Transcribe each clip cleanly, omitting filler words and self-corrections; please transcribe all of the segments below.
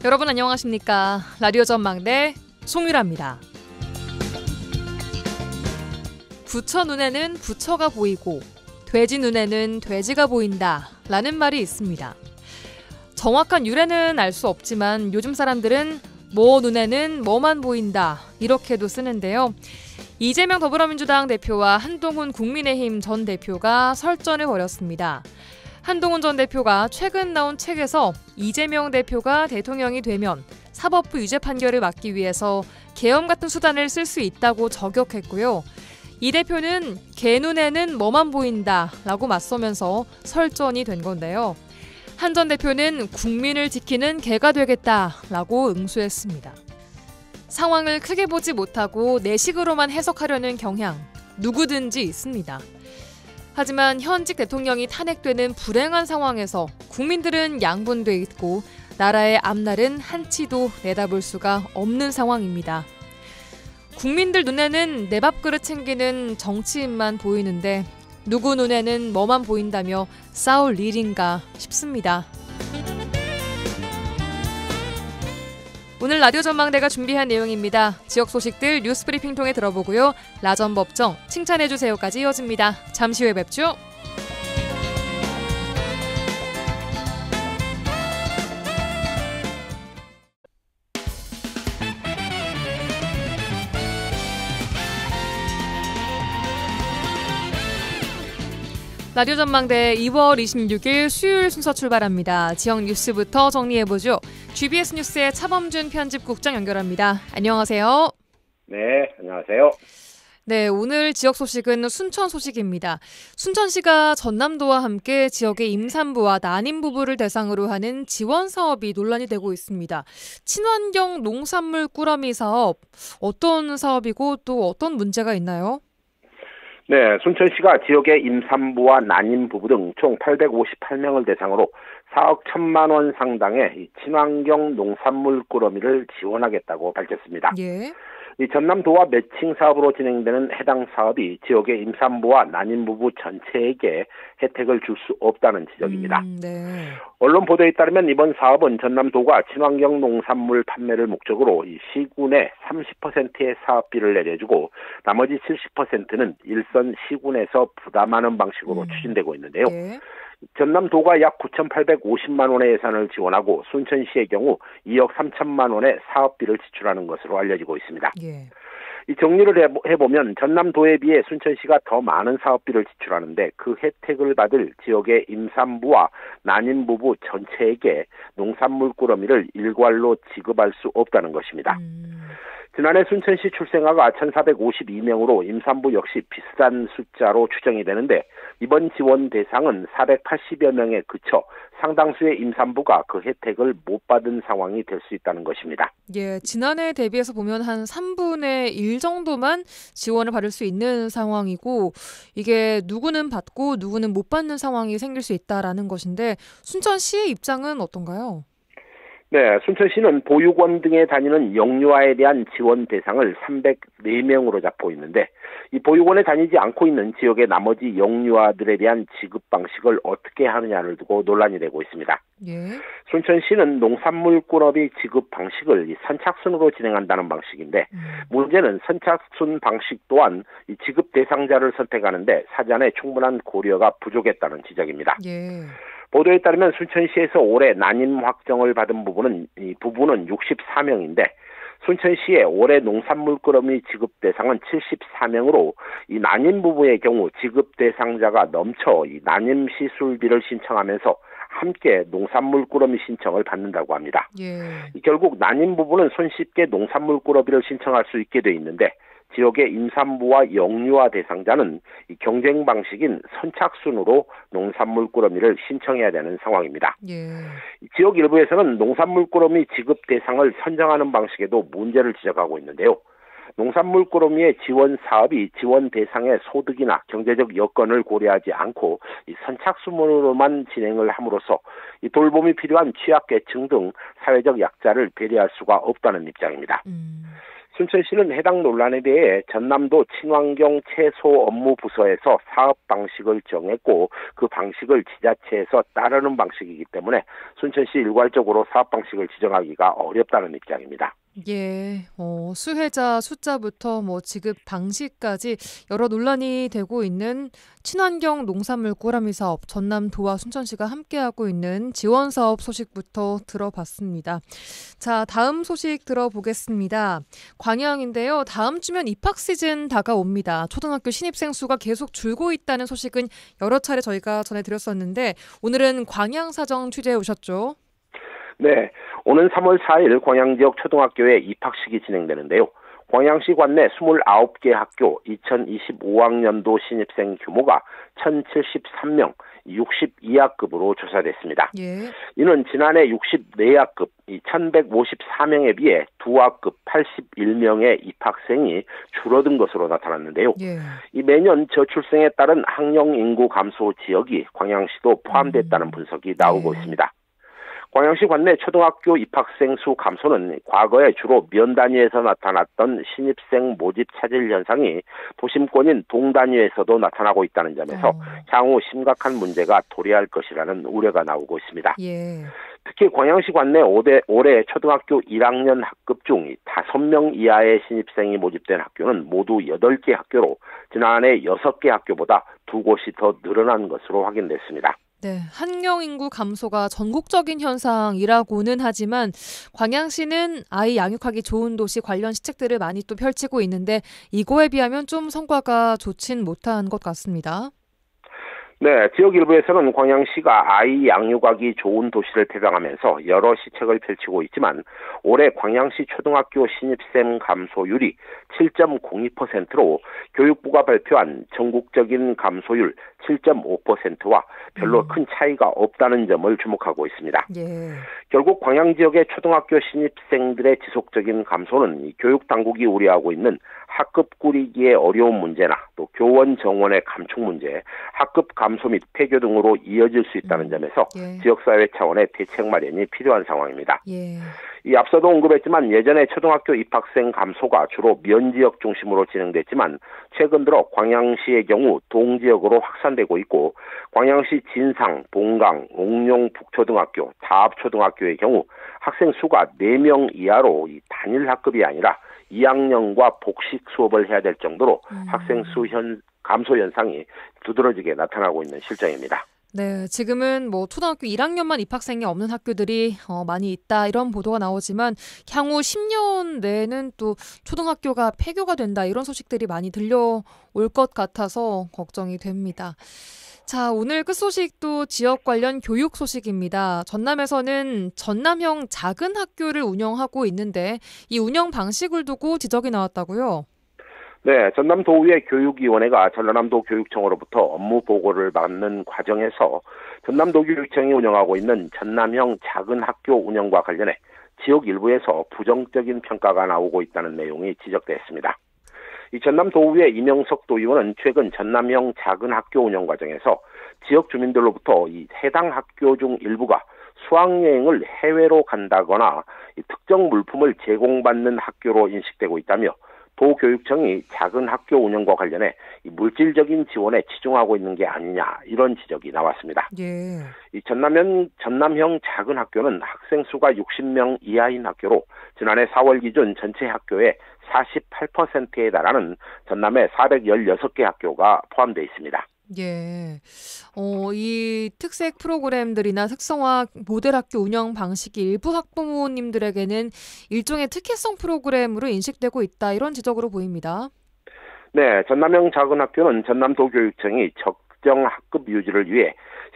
여러분 안녕하십니까? 라디오 전망대 송유라입니다. 부처 눈에는 부처가 보이고 돼지 눈에는 돼지가 보인다 라는 말이 있습니다. 정확한 유래는 알 수 없지만 요즘 사람들은 뭐 눈에는 뭐만 보인다 이렇게도 쓰는데요. 이재명 더불어민주당 대표와 한동훈 국민의힘 전 대표가 설전을 벌였습니다. 한동훈 전 대표가 최근 나온 책에서 이재명 대표가 대통령이 되면 사법부 유죄 판결을 막기 위해서 계엄 같은 수단을 쓸 수 있다고 저격했고요. 이 대표는 개 눈에는 뭐만 보인다 라고 맞서면서 설전이 된 건데요. 한 전 대표는 국민을 지키는 개가 되겠다 라고 응수했습니다. 상황을 크게 보지 못하고 내식으로만 해석하려는 경향 누구든지 있습니다. 하지만 현직 대통령이 탄핵되는 불행한 상황에서 국민들은 양분돼 있고 나라의 앞날은 한치도 내다볼 수가 없는 상황입니다. 국민들 눈에는 내 밥그릇 챙기는 정치인만 보이는데 누구 눈에는 뭐만 보인다며 싸울 일인가 싶습니다. 오늘 라디오 전망대가 준비한 내용입니다. 지역 소식들 뉴스브리핑 통해 들어보고요. 라전 법정, 칭찬해주세요까지 이어집니다. 잠시 후에 뵙죠. 라디오 전망대 2월 26일 수요일 순서 출발합니다. 지역 뉴스부터 정리해보죠. GBS 뉴스의 차범준 편집국장 연결합니다. 안녕하세요. 네, 안녕하세요. 네, 오늘 지역 소식은 순천 소식입니다. 순천시가 전남도와 함께 지역의 임산부와 난임부부를 대상으로 하는 지원 사업이 논란이 되고 있습니다. 친환경 농산물 꾸러미 사업, 어떤 사업이고 또 어떤 문제가 있나요? 네, 순천시가 지역의 임산부와 난임 부부 등 총 858명을 대상으로 4억 1천만 원 상당의 친환경 농산물 꾸러미를 지원하겠다고 밝혔습니다. 예. 이 전남도와 매칭 사업으로 진행되는 해당 사업이 지역의 임산부와 난임 부부 전체에게 혜택을 줄 수 없다는 지적입니다. 네. 언론 보도에 따르면 이번 사업은 전남도가 친환경 농산물 판매를 목적으로 이 시군에 30%의 사업비를 내려주고 나머지 70%는 일선 시군에서 부담하는 방식으로 추진되고 있는데요. 예. 전남도가 약 9,850만 원의 예산을 지원하고 순천시의 경우 2억 3천만 원의 사업비를 지출하는 것으로 알려지고 있습니다. 예. 이 정리를 해보면 전남도에 비해 순천시가 더 많은 사업비를 지출하는데 그 혜택을 받을 지역의 임산부와 난임 부부 전체에게 농산물 꾸러미를 일괄로 지급할 수 없다는 것입니다. 지난해 순천시 출생아가 1,452명으로 임산부 역시 비슷한 숫자로 추정이 되는데 이번 지원 대상은 480여 명에 그쳐 상당수의 임산부가 그 혜택을 못 받은 상황이 될 수 있다는 것입니다. 예, 지난해 대비해서 보면 한 3분의 1 정도만 지원을 받을 수 있는 상황이고 이게 누구는 받고 누구는 못 받는 상황이 생길 수 있다라는 것인데 순천시의 입장은 어떤가요? 네, 순천시는 보육원 등에 다니는 영유아에 대한 지원 대상을 304명으로 잡고 있는데 이 보육원에 다니지 않고 있는 지역의 나머지 영유아들에 대한 지급 방식을 어떻게 하느냐를 두고 논란이 되고 있습니다. 예. 순천시는 농산물 꾸러미 지급 방식을 선착순으로 진행한다는 방식인데 문제는 선착순 방식 또한 이 지급 대상자를 선택하는데 사전에 충분한 고려가 부족했다는 지적입니다. 예. 보도에 따르면 순천시에서 올해 난임 확정을 받은 부부는 64명인데 순천시의 올해 농산물 꾸러미 지급 대상은 74명으로 이 난임 부부의 경우 지급 대상자가 넘쳐 이 난임 시술비를 신청하면서 함께 농산물 꾸러미 신청을 받는다고 합니다. 예. 결국 난임 부부는 손쉽게 농산물 꾸러미를 신청할 수 있게 돼 있는데 지역의 임산부와 영유아 대상자는 이 경쟁 방식인 선착순으로 농산물 꾸러미를 신청해야 되는 상황입니다. 예. 지역 일부에서는 농산물 꾸러미 지급 대상을 선정하는 방식에도 문제를 지적하고 있는데요. 농산물 꾸러미의 지원 사업이 지원 대상의 소득이나 경제적 여건을 고려하지 않고 이 선착순으로만 진행을 함으로써 이 돌봄이 필요한 취약계층 등 사회적 약자를 배려할 수가 없다는 입장입니다. 순천시는 해당 논란에 대해 전남도 친환경 채소 업무 부서에서 사업 방식을 정했고 그 방식을 지자체에서 따르는 방식이기 때문에 순천시 일괄적으로 사업 방식을 지정하기가 어렵다는 입장입니다. 예, 수혜자 숫자부터 지급 방식까지 여러 논란이 되고 있는 친환경 농산물 꾸러미 사업, 전남도와 순천시가 함께하고 있는 지원 사업 소식부터 들어봤습니다. 자, 다음 소식 들어보겠습니다. 광양인데요. 다음 주면 입학 시즌 다가옵니다. 초등학교 신입생 수가 계속 줄고 있다는 소식은 여러 차례 저희가 전해드렸었는데 오늘은 광양 사정 취재해 오셨죠? 네, 오는 3월 4일 광양 지역 초등학교에 입학식이 진행되는데요. 광양시 관내 29개 학교 2025학년도 신입생 규모가 1,073명, 62학급으로 조사됐습니다. 예. 이는 지난해 64학급 1,154명에 비해 2학급 81명의 입학생이 줄어든 것으로 나타났는데요. 예. 이 매년 저출생에 따른 학령 인구 감소 지역이 광양시도 포함됐다는 분석이 나오고 있습니다. 광양시 관내 초등학교 입학생 수 감소는 과거에 주로 면 단위에서 나타났던 신입생 모집 차질 현상이 도심권인 동 단위에서도 나타나고 있다는 점에서 향후 심각한 문제가 도래할 것이라는 우려가 나오고 있습니다. 예. 특히 광양시 관내 올해 초등학교 1학년 학급 중 5명 이하의 신입생이 모집된 학교는 모두 8개 학교로 지난해 6개 학교보다 2곳이 더 늘어난 것으로 확인됐습니다. 네, 학령 인구 감소가 전국적인 현상이라고는 하지만 광양시는 아이 양육하기 좋은 도시 관련 시책들을 많이 또 펼치고 있는데 이거에 비하면 좀 성과가 좋진 못한 것 같습니다. 네, 지역 일부에서는 광양시가 아이 양육하기 좋은 도시를 표방하면서 여러 시책을 펼치고 있지만 올해 광양시 초등학교 신입생 감소율이 7.02%로 교육부가 발표한 전국적인 감소율 7.5%와 별로 큰 차이가 없다는 점을 주목하고 있습니다. 예. 결국 광양 지역의 초등학교 신입생들의 지속적인 감소는 교육 당국이 우려하고 있는 학급 꾸리기의 어려운 문제나 또 교원 정원의 감축 문제, 학급 감소 및 폐교 등으로 이어질 수 있다는 점에서 예. 지역사회 차원의 대책 마련이 필요한 상황입니다. 예. 이 앞서도 언급했지만 예전에 초등학교 입학생 감소가 주로 면 지역 중심으로 진행됐지만 최근 들어 광양시의 경우 동 지역으로 확산되고 있고 광양시 진상, 봉강, 옥룡 북초등학교, 다합초등학교의 경우 학생 수가 4명 이하로 이 단일 학급이 아니라 2학년과 복식 수업을 해야 될 정도로 학생 수 감소 현상이 두드러지게 나타나고 있는 실정입니다. 네, 지금은 초등학교 1학년만 입학생이 없는 학교들이 많이 있다 이런 보도가 나오지만 향후 10년 내에는 또 초등학교가 폐교가 된다 이런 소식들이 많이 들려올 것 같아서 걱정이 됩니다. 자, 오늘 끝 소식도 지역 관련 교육 소식입니다. 전남에서는 전남형 작은 학교를 운영하고 있는데 이 운영 방식을 두고 지적이 나왔다고요? 네, 전남도의회 교육위원회가 전라남도 교육청으로부터 업무 보고를 받는 과정에서 전남도교육청이 운영하고 있는 전남형 작은 학교 운영과 관련해 지역 일부에서 부정적인 평가가 나오고 있다는 내용이 지적됐습니다. 이 전남도의회 이명석 도의원은 최근 전남형 작은 학교 운영 과정에서 지역 주민들로부터 이 해당 학교 중 일부가 수학여행을 해외로 간다거나 이 특정 물품을 제공받는 학교로 인식되고 있다며 도교육청이 작은 학교 운영과 관련해 이 물질적인 지원에 치중하고 있는 게 아니냐 이런 지적이 나왔습니다. 예. 이 전남형 작은 학교는 학생 수가 60명 이하인 학교로 지난해 4월 기준 전체 학교의 48%에 달하는 전남의 416개 학교가 포함되어 있습니다. 예. 이 특색 프로그램들이나 특성화 모델 학교 운영 방식이 일부 학부모님들에게는 일종의 특혜성 프로그램으로 인식되고 있다. 이런 지적으로 보입니다. 네, 전남형 작은 학교는 전남도교육청이 적정 학급 유지를 위해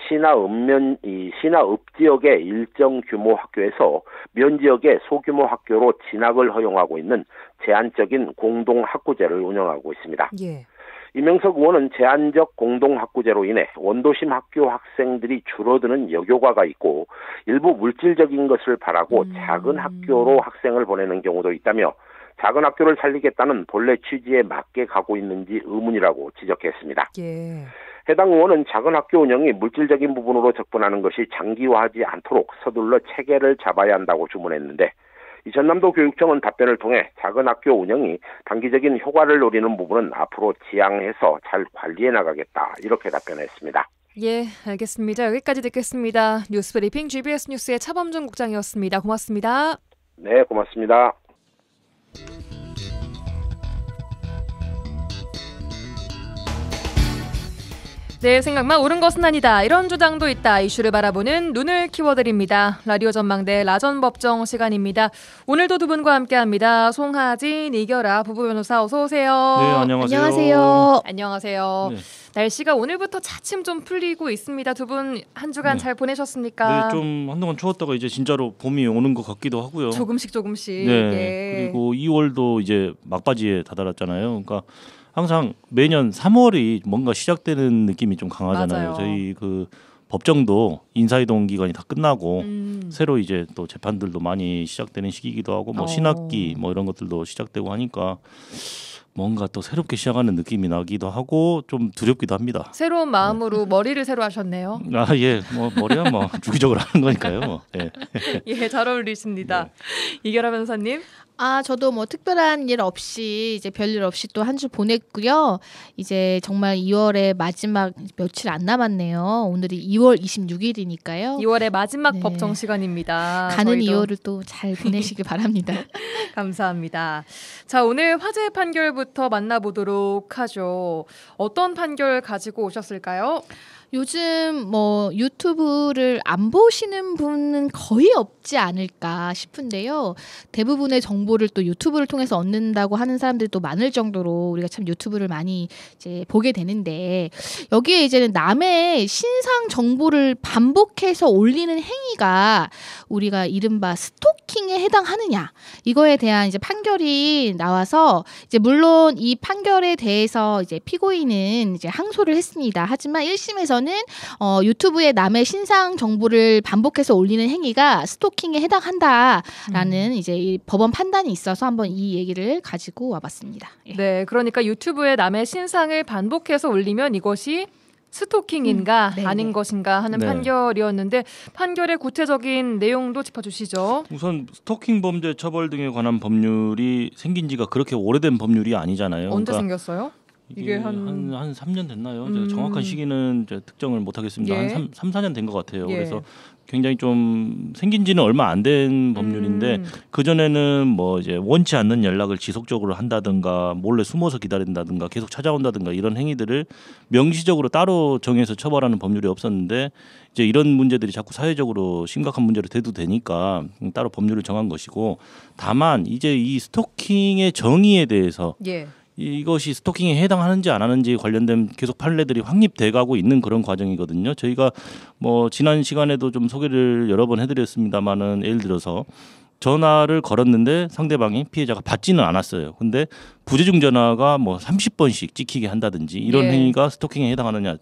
시나 읍 지역의 일정 규모 학교에서 면 지역의 소규모 학교로 진학을 허용하고 있는 제한적인 공동 학구제를 운영하고 있습니다. 예. 이명석 의원은 제한적 공동학구제로 인해 원도심 학교 학생들이 줄어드는 여교과가 있고 일부 물질적인 것을 바라고 작은 학교로 학생을 보내는 경우도 있다며 작은 학교를 살리겠다는 본래 취지에 맞게 가고 있는지 의문이라고 지적했습니다. 예. 해당 의원은 작은 학교 운영이 물질적인 부분으로 접근하는 것이 장기화하지 않도록 서둘러 체계를 잡아야 한다고 주문했는데 이 전남도 교육청은 답변을 통해 작은 학교 운영이 단기적인 효과를 노리는 부분은 앞으로 지양해서 잘 관리해 나가겠다 이렇게 답변했습니다. 예, 알겠습니다. 여기까지 듣겠습니다. 뉴스브리핑 GBS 뉴스의 차범준 국장이었습니다. 고맙습니다. 네, 고맙습니다. 내 생각만 옳은 것은 아니다. 이런 주장도 있다. 이슈를 바라보는 눈을 키워드립니다. 라디오 전망대 라전법정 시간입니다. 오늘도 두 분과 함께합니다. 송하진, 이결아 부부 변호사 어서 오세요. 네, 안녕하세요. 안녕하세요. 안녕하세요. 네. 날씨가 오늘부터 차츰 좀 풀리고 있습니다. 두 분 한 주간 잘 보내셨습니까? 네, 좀 한동안 추웠다가 이제 진짜로 봄이 오는 것 같기도 하고요. 조금씩. 네. 예. 그리고 2월도 이제 막바지에 다다랐잖아요. 그러니까 항상 매년 3월이 뭔가 시작되는 느낌이 좀 강하잖아요. 맞아요. 저희 그 법정도 인사이동 기간이 다 끝나고 새로 이제 또 재판들도 많이 시작되는 시기이기도 하고 뭐 신학기 뭐 이런 것들도 시작되고 하니까 뭔가 또 새롭게 시작하는 느낌이 나기도 하고 좀 두렵기도 합니다. 새로운 마음으로 머리를 새로 하셨네요. 아, 예. 뭐 머리야 뭐 주기적으로 하는 거니까요. 뭐. 예. 예, 잘 어울리십니다. 이결아 변호사님. 저도 뭐 특별한 일 없이 이제 별일 없이 또 한 주 보냈고요. 이제 정말 2월의 마지막 며칠 안 남았네요. 오늘이 2월 26일이니까요. 2월의 마지막 네. 법정 시간입니다. 가는 저희도 2월을 또 잘 보내시길 바랍니다. 감사합니다. 자, 오늘 화제 판결부터 만나보도록 하죠. 어떤 판결 가지고 오셨을까요? 요즘 뭐 유튜브를 안 보시는 분은 거의 없지 않을까 싶은데요. 대부분의 정보를 또 유튜브를 통해서 얻는다고 하는 사람들도 많을 정도로 우리가 참 유튜브를 많이 이제 보게 되는데 여기에 이제는 남의 신상 정보를 반복해서 올리는 행위가 우리가 이른바 스토킹에 해당하느냐 이거에 대한 이제 판결이 나와서 이제 물론 이 판결에 대해서 이제 피고인은 이제 항소를 했습니다. 하지만 1심에서 유튜브에 남의 신상 정보를 반복해서 올리는 행위가 스토킹에 해당한다라는 이제 이 법원 판단이 있어서 한번 이 얘기를 가지고 와봤습니다. 예. 네, 그러니까 유튜브에 남의 신상을 반복해서 올리면 이것이 스토킹인가 네네. 아닌 것인가 하는 네. 판결이었는데 판결의 구체적인 내용도 짚어주시죠. 우선 스토킹 범죄 처벌 등에 관한 법률이 생긴 지가 그렇게 오래된 법률이 아니잖아요. 언제 그러니까 생겼어요? 이게 한 3년 됐나요? 제가 정확한 시기는 이제 특정을 못 하겠습니다. 예. 한 3, 4년 된 것 같아요. 예. 그래서 굉장히 좀 생긴 지는 얼마 안 된 법률인데 그전에는 뭐 이제 원치 않는 연락을 지속적으로 한다든가 몰래 숨어서 기다린다든가 계속 찾아온다든가 이런 행위들을 명시적으로 따로 정해서 처벌하는 법률이 없었는데 이제 이런 문제들이 자꾸 사회적으로 심각한 문제로 대두되니까 따로 법률을 정한 것이고 다만 이제 이 스토킹의 정의에 대해서 예. 이것이 스토킹에 해당하는지 안 하는지 관련된 계속 판례들이 확립돼 가고 있는 그런 과정이거든요. 저희가 뭐 지난 시간에도 좀 소개를 여러 번 해드렸습니다만은 예를 들어서 전화를 걸었는데 상대방이 피해자가 받지는 않았어요. 근데 부재중 전화가 뭐 30번씩 찍히게 한다든지 이런 예. 행위가 스토킹에 해당하느냐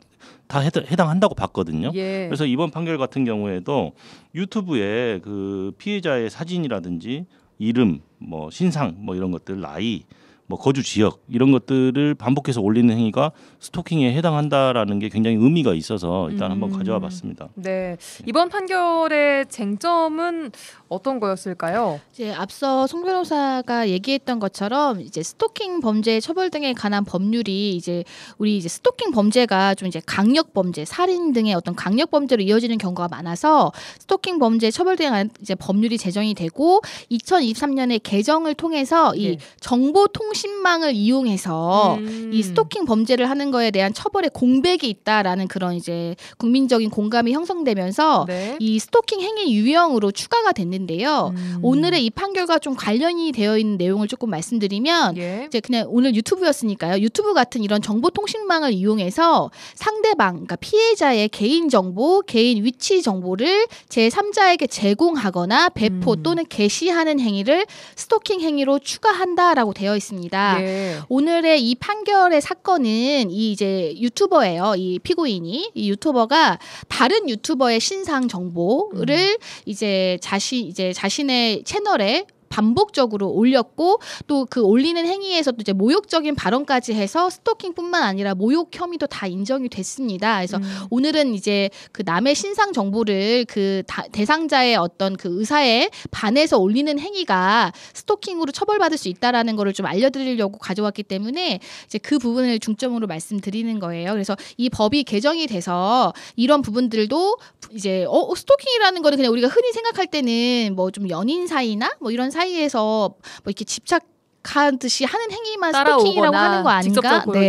다 해당한다고 봤거든요. 예. 그래서 이번 판결 같은 경우에도 유튜브에 그 피해자의 사진이라든지 이름, 뭐 신상, 뭐 이런 것들, 나이, 뭐 거주 지역 이런 것들을 반복해서 올리는 행위가 스토킹에 해당한다라는 게 굉장히 의미가 있어서 일단 한번 가져와 봤습니다. 네. 이번 판결의 쟁점은 어떤 거였을까요? 이제 앞서 송 변호사가 얘기했던 것처럼 이제 스토킹 범죄 처벌 등에 관한 법률이 이제 우리 이제 스토킹 범죄가 좀 이제 강력 범죄, 살인 등의 어떤 강력 범죄로 이어지는 경우가 많아서 스토킹 범죄 처벌 등에 관한 이제 법률이 제정이 되고 2023년에 개정을 통해서 이 예. 정보통신망을 이용해서 이 스토킹 범죄를 하는 거에 대한 처벌의 공백이 있다라는 그런 이제 국민적인 공감이 형성되면서 네. 이 스토킹 행위 유형으로 추가가 됐는데요. 오늘의 이 판결과 좀 관련이 되어 있는 내용을 조금 말씀드리면 예. 이제 그냥 오늘 유튜브였으니까요. 유튜브 같은 이런 정보통신망을 이용해서 상대방, 그러니까 피해자의 개인 정보, 개인 위치 정보를 제3자에게 제공하거나 배포 또는 게시하는 행위를 스토킹 행위로 추가한다라고 되어 있습니다. 예. 오늘의 이 판결의 사건은 이 이제 유튜버예요. 이 피고인이 이 유튜버가 다른 유튜버의 신상 정보를 이제 자신의 채널에 반복적으로 올렸고 또 그 올리는 행위에서도 이제 모욕적인 발언까지 해서 스토킹뿐만 아니라 모욕 혐의도 다 인정이 됐습니다. 그래서 오늘은 이제 그 남의 신상 정보를 그 대상자의 어떤 그 의사에 반해서 올리는 행위가 스토킹으로 처벌받을 수 있다라는 거를 좀 알려드리려고 가져왔기 때문에 이제 그 부분을 중점으로 말씀드리는 거예요. 그래서 이 법이 개정이 돼서 이런 부분들도 이제 스토킹이라는 거는 그냥 우리가 흔히 생각할 때는 뭐 좀 연인 사이나 뭐 이런 사이에서 뭐 이렇게 집착하듯이 하는 행위만 스토킹이라고 하는 거 아닌가? 네.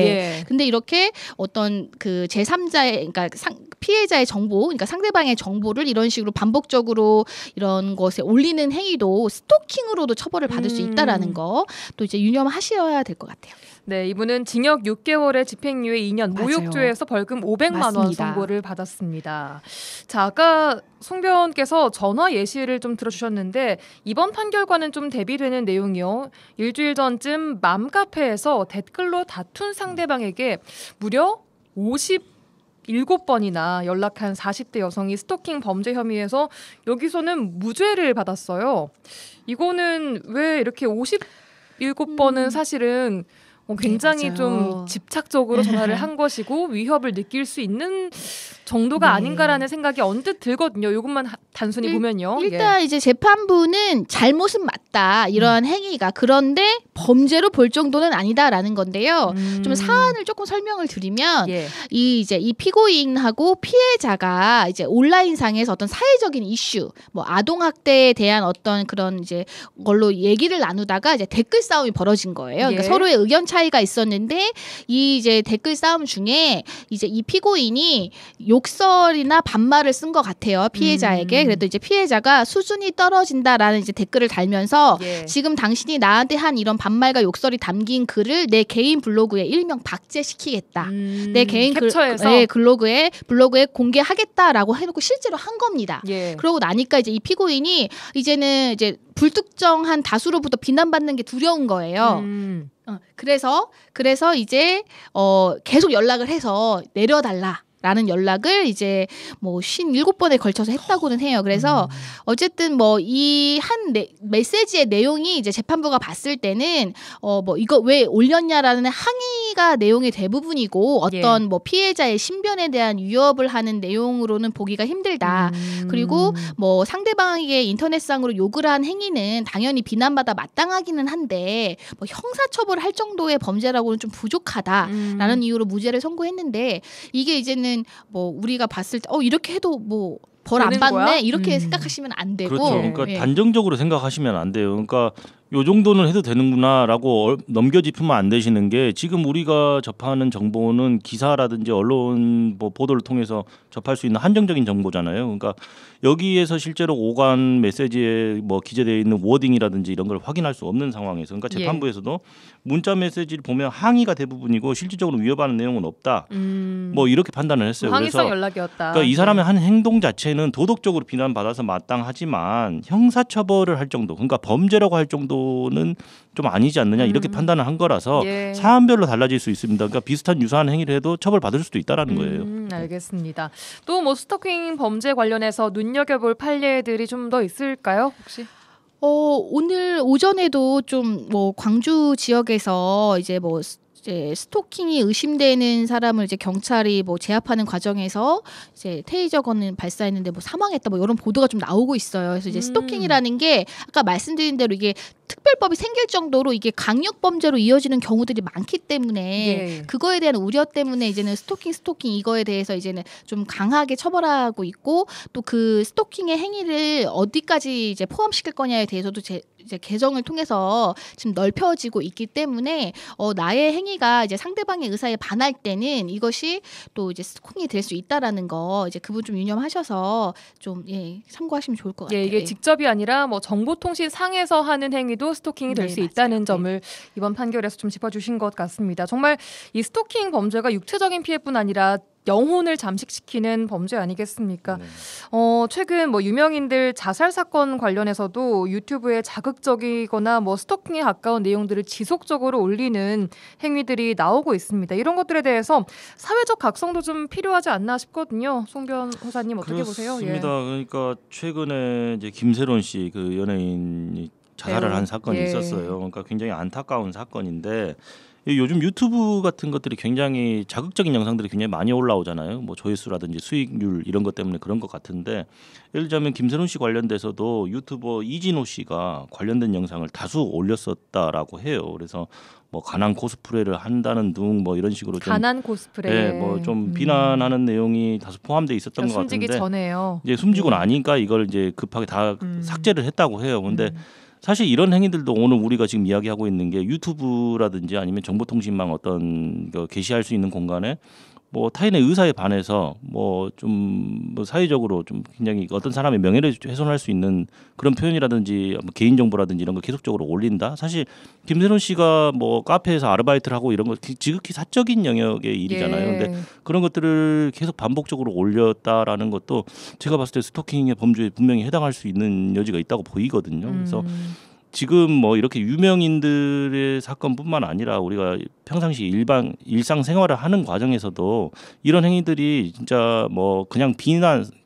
예. 근데 이렇게 어떤 그 제3자의 그러니까 피해자의 정보, 그러니까 상대방의 정보를 이런 식으로 반복적으로 이런 것에 올리는 행위도 스토킹으로도 처벌을 받을 수 있다라는 거 또 이제 유념하셔야 될 것 같아요. 네, 이분은 징역 6개월에 집행유예 2년, 맞아요. 모욕죄에서 벌금 500만 원 맞습니다. 선고를 받았습니다. 자, 아까 송 변호사께서 전화 예시를 좀 들어주셨는데 이번 판결과는 좀 대비되는 내용이요. 일주일 전쯤 맘카페에서 댓글로 다툰 상대방에게 무려 57번이나 연락한 40대 여성이 스토킹 범죄 혐의에서 여기서는 무죄를 받았어요. 이거는 왜 이렇게 57번은 사실은 굉장히 네, 좀 집착적으로 전화를 한 것이고 위협을 느낄 수 있는 정도가 네. 아닌가라는 생각이 언뜻 들거든요. 이것만 단순히 보면요. 일단 이제 재판부는 잘못은 맞다 이러한 행위가 그런데 범죄로 볼 정도는 아니다라는 건데요. 좀 사안을 조금 설명을 드리면 예. 이 피고인하고 피해자가 이제 온라인상에서 어떤 사회적인 이슈, 뭐 아동 학대에 대한 어떤 그런 이제 걸로 얘기를 나누다가 이제 댓글 싸움이 벌어진 거예요. 그러니까 예. 서로의 의견 차이가 있었는데 이 이제 댓글 싸움 중에 이제 이 피고인이 욕설이나 반말을 쓴 것 같아요. 피해자에게. 그래도 이제 피해자가 수준이 떨어진다라는 이제 댓글을 달면서 예. 지금 당신이 나한테 한 이런 반말과 욕설이 담긴 글을 내 개인 블로그에 일명 박제시키겠다. 내 개인 캡처해서 블로그에 공개하겠다라고 해놓고 실제로 한 겁니다. 예. 그러고 나니까 이제 이 피고인이 이제는 이제 불특정한 다수로부터 비난받는 게 두려운 거예요. 그래서 이제 계속 연락을 해서 내려달라. 라는 연락을 이제 뭐 57번에 걸쳐서 했다고는 해요. 그래서 어쨌든 뭐 이 한 메시지의 내용이 이제 재판부가 봤을 때는 뭐 이거 왜 올렸냐라는 항의가 내용의 대부분이고 어떤 뭐 피해자의 신변에 대한 위협을 하는 내용으로는 보기가 힘들다. 그리고 뭐 상대방에게 인터넷상으로 욕을 한 행위는 당연히 비난받아 마땅하기는 한데 뭐 형사처벌을 할 정도의 범죄라고는 좀 부족하다라는 이유로 무죄를 선고했는데 이게 이제는 뭐 우리가 봤을 때 이렇게 해도 뭐 벌 안 받네 거야? 이렇게 생각하시면 안 되고 그렇죠. 그러니까 예. 단정적으로 생각하시면 안 돼요. 그러니까 요 정도는 해도 되는구나라고 넘겨짚으면 안 되시는 게 지금 우리가 접하는 정보는 기사라든지 언론 뭐 보도를 통해서 접할 수 있는 한정적인 정보잖아요. 그러니까 여기에서 실제로 오간 메시지에 뭐 기재되어 있는 워딩이라든지 이런 걸 확인할 수 없는 상황에서 그러니까 재판부에서도 문자 메시지를 보면 항의가 대부분이고 실질적으로 위협하는 내용은 없다. 뭐 이렇게 판단을 했어요. 항의성 그래서 연락이었다. 그러니까 이 사람의 한 행동 자체는 도덕적으로 비난받아서 마땅하지만 형사처벌을 할 정도, 그러니까 범죄라고 할 정도는 좀 아니지 않느냐 이렇게 판단을 한 거라서 예. 사안별로 달라질 수 있습니다. 그러니까 비슷한 유사한 행위를 해도 처벌받을 수도 있다라는 거예요. 알겠습니다. 또 뭐 스토킹 범죄 관련해서 눈여겨볼 판례들이 좀 더 있을까요? 혹시? 오늘 오전에도 좀 뭐 광주 지역에서 이제 스토킹이 의심되는 사람을 이제 경찰이 뭐 제압하는 과정에서 이제 테이저건을 발사했는데 뭐 사망했다 뭐 이런 보도가 좀 나오고 있어요. 그래서 이제 스토킹이라는 게 아까 말씀드린 대로 이게 특별법이 생길 정도로 이게 강력 범죄로 이어지는 경우들이 많기 때문에 예. 그거에 대한 우려 때문에 이제는 스토킹 이거에 대해서 이제는 좀 강하게 처벌하고 있고 또 그 스토킹의 행위를 어디까지 이제 포함시킬 거냐에 대해서도 이제 개정을 통해서 지금 넓혀지고 있기 때문에 나의 행위가 이제 상대방의 의사에 반할 때는 이것이 또 이제 스토킹이 될 수 있다라는 거 이제 그분 좀 유념하셔서 좀 참고하시면 좋을 것 같아요. 예, 이게 직접이 아니라 뭐 정보통신 상에서 하는 행위도 스토킹이 될 네, 수 맞아요. 있다는 점을 이번 판결에서 좀 짚어주신 것 같습니다. 정말 이 스토킹 범죄가 육체적인 피해뿐 아니라 영혼을 잠식시키는 범죄 아니겠습니까? 네. 최근 뭐 유명인들 자살 사건 관련해서도 유튜브에 자극적이거나 뭐 스토킹에 가까운 내용들을 지속적으로 올리는 행위들이 나오고 있습니다. 이런 것들에 대해서 사회적 각성도 좀 필요하지 않나 싶거든요. 송 변호사님 어떻게 보세요? 그렇습니다. 그러니까 최근에 이제 김세론 씨 그 연예인이 자살을 한 사건이 있었어요. 그러니까 굉장히 안타까운 사건인데 요즘 유튜브 같은 것들이 굉장히 자극적인 영상들이 굉장히 많이 올라오잖아요. 뭐 조회수라든지 수익률 이런 것 때문에 그런 것 같은데 예를 들자면 김세론 씨 관련돼서도 유튜버 이진호 씨가 관련된 영상을 다수 올렸었다라고 해요. 그래서 뭐 가난 코스프레를 한다는 등 뭐 이런 식으로 좀 가난 코스프레, 네, 뭐 좀 비난하는 내용이 다소 포함돼 있었던 것 같은데 숨지기 전에요. 이제 숨지고 나니까 이걸 이제 급하게 다 삭제를 했다고 해요. 근데 사실 이런 행위들도 오늘 우리가 지금 이야기하고 있는 게 유튜브라든지 아니면 정보통신망 어떤 게시할 수 있는 공간에 뭐 타인의 의사에 반해서 뭐 좀 뭐 사회적으로 좀 굉장히 어떤 사람의 명예를 훼손할 수 있는 그런 표현이라든지 뭐 개인 정보라든지 이런 거 계속적으로 올린다. 사실 김세론 씨가 뭐 카페에서 아르바이트를 하고 이런 거 지극히 사적인 영역의 일이잖아요. 근데 그런 것들을 계속 반복적으로 올렸다라는 것도 제가 봤을 때 스토킹의 범죄에 분명히 해당할 수 있는 여지가 있다고 보이거든요. 그래서 지금 뭐 이렇게 유명인들의 사건뿐만 아니라 우리가 평상시 일상생활을 하는 과정에서도 이런 행위들이 진짜 뭐 그냥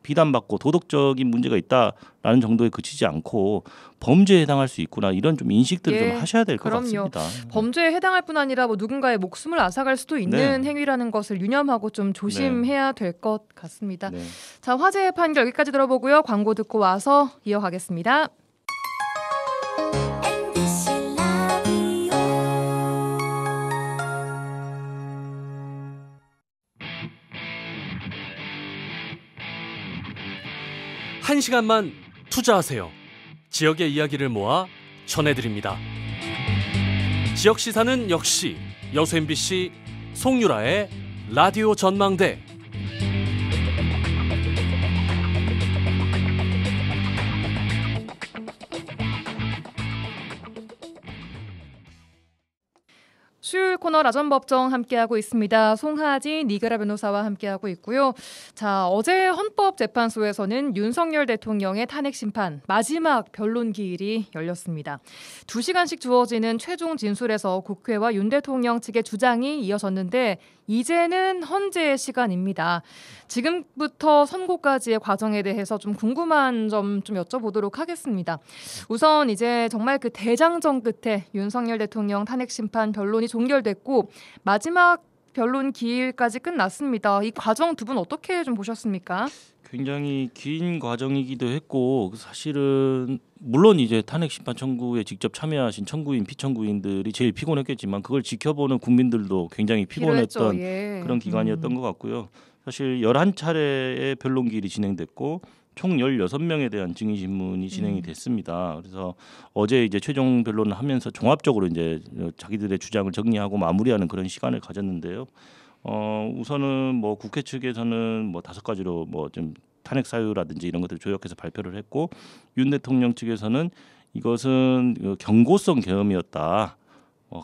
비난받고 도덕적인 문제가 있다라는 정도에 그치지 않고 범죄에 해당할 수 있구나 이런 좀 인식들을 좀 하셔야 될 것 같습니다. 범죄에 해당할 뿐 아니라 뭐 누군가의 목숨을 앗아갈 수도 있는 행위라는 것을 유념하고 좀 조심해야 될 것 같습니다. 자, 화제의 판결 여기까지 들어보고요. 광고 듣고 와서 이어가겠습니다. 한 시간만 투자하세요. 지역의 이야기를 모아 전해드립니다. 지역 시사는 역시 여수 MBC 송유라의 라디오 전망대. 수요일 코너 라전법정 함께하고 있습니다. 송하진, 니그라 변호사와 함께하고 있고요. 자, 어제 헌법재판소에서는 윤석열 대통령의 탄핵 심판 마지막 변론 기일이 열렸습니다. 2시간씩 주어지는 최종 진술에서 국회와 윤 대통령 측의 주장이 이어졌는데 이제는 헌재의 시간입니다. 지금부터 선고까지의 과정에 대해서 좀 궁금한 점 좀 여쭤보도록 하겠습니다. 우선 이제 정말 그 대장정 끝에 윤석열 대통령 탄핵 심판 변론이 종결됐고 마지막 변론 기일까지 끝났습니다. 이 과정 두 분 어떻게 좀 보셨습니까? 굉장히 긴 과정이기도 했고 사실은 물론 이제 탄핵 심판 청구에 직접 참여하신 청구인 피청구인들이 제일 피곤했겠지만 그걸 지켜보는 국민들도 굉장히 피곤했던 그런 기간이었던 것 같고요. 사실 11차례의 변론 기일이 진행됐고 총 16명에 대한 증인 신문이 진행이 됐습니다. 그래서 어제 이제 최종 변론을 하면서 종합적으로 이제 자기들의 주장을 정리하고 마무리하는 그런 시간을 가졌는데요. 우선은 뭐 국회 측에서는 뭐 5가지로 뭐 좀 탄핵 사유라든지 이런 것들을 조약해서 발표를 했고 윤 대통령 측에서는 이것은 경고성 계엄이었다,